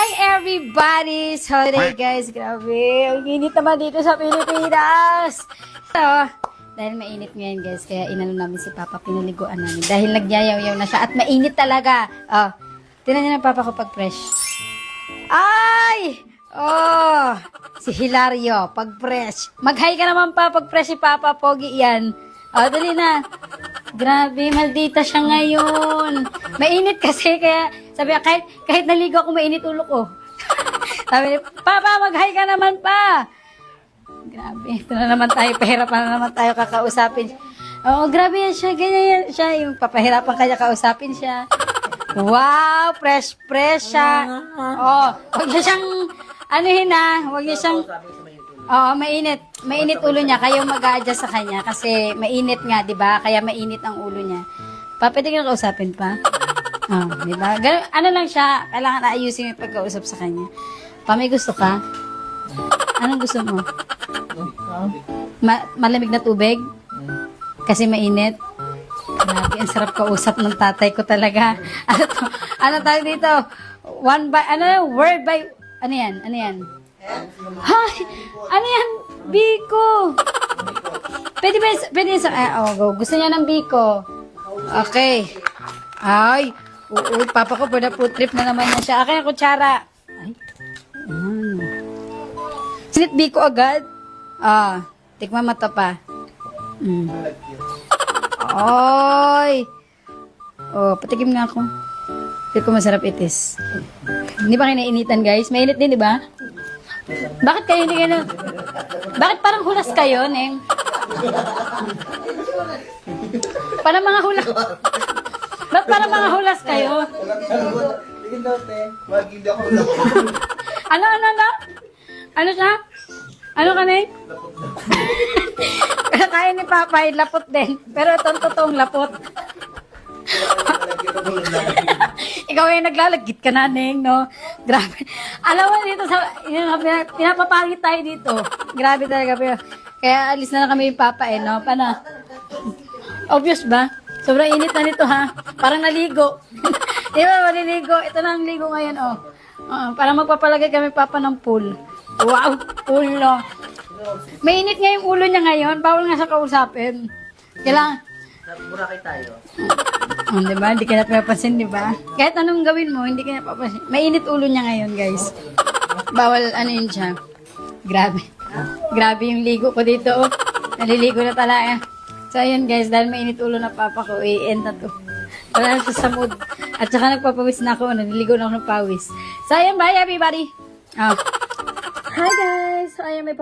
Hi everybody! Sorry guys, grabe. Ang init naman dito sa Pilipinas. So, dahil mainit ngayon guys, kaya inano namin si Papa, pinaliguan namin. Dahil nagyayaw-yaw na siya at mainit talaga. Oh, tinan niyo ng Papa ko pag fresh. Ay! Oh, si Hilario, pag fresh. Mag-hi ka naman pa pag fresh si Papa, pogi yan. Oh, dali na. Grabe, maldita siya ngayon. Mainit kasi, kaya sabi niya, kahit naligo ako, mainit ulo ko. Sabi niya, Papa, mag-hi ka naman pa. Grabe, ito na naman tayo, pahirapan na naman tayo kakausapin. Oo, grabe yan siya, ganyan yan siya. Yung papahirapan kaya kausapin siya. Wow, fresh siya. Oh, huwag niya siyang, huwag niya siyang, oo, mainit. Mainit ulo niya, kayo mag-a-adjust sa kanya kasi mainit nga, di ba? Kaya mainit ang ulo niya. Pwede ka kausapin pa? Oh, di ba? Ano lang siya, kailangan ayusin yung pagkausap sa kanya. Pa, may gusto ka? Anong gusto mo? Malamig na tubig? Kasi mainit? Grabe, ang sarap kausap ng tatay ko talaga. Ano tawag dito? Word by, ano yan? Hay! Ano yan? Biko! Pwede go. Gusto niya ng biko. Okay. Ay, Papa ko, pwede food trip na naman niya siya. Akin ang kutsara. Ay, Sinit biko agad? Tikman mo to pa. Ay! Oh, patikim nga ako. Feel ko masarap itis. Hindi ba kinainitan, guys? Mainit din, di ba? Bakit kayo hindi kayo Bakit parang hulas kayo, Neng? Parang mga hulas. Ba't parang mga hulas kayo? Ano? Ano siya? Ano ka, Neng? Kaya ni Papa, lapot din. Pero itong totoong lapot. Ikaw ay naglalagit ka na, Neng, no? Grabe. Alam mo dito, pinapapangit tayo dito. Grabe talaga. Kaya alis na lang kami yung Papa, no? Paano? Obvious ba? Sobrang init na nito, ha? Parang naligo. Di ba, maliligo? Ito na ang ligo ngayon, oh. Parang magpapalagay kami, Papa, ng pool. Wow, pool, no? Mainit nga yung ulo niya ngayon. Bawal nga sa kausapin. Kailangan. Burakay tayo. Diba? Hindi ka na pinapansin, diba? Kahit anong gawin mo, hindi ka na papansin. Mainit ulo niya ngayon, guys. Bawal, yun siya. Grabe. Grabe yung ligo ko dito, oh. Naliligo na talaga. So, ayun, guys. Dahil mainit ulo na Papa ko, i-end na to. Wala na sa mood. At saka nagpapawis na ako. Naliligo na ako ng pawis. So, ayun, bye, everybody. Hi, guys. So, ayun, may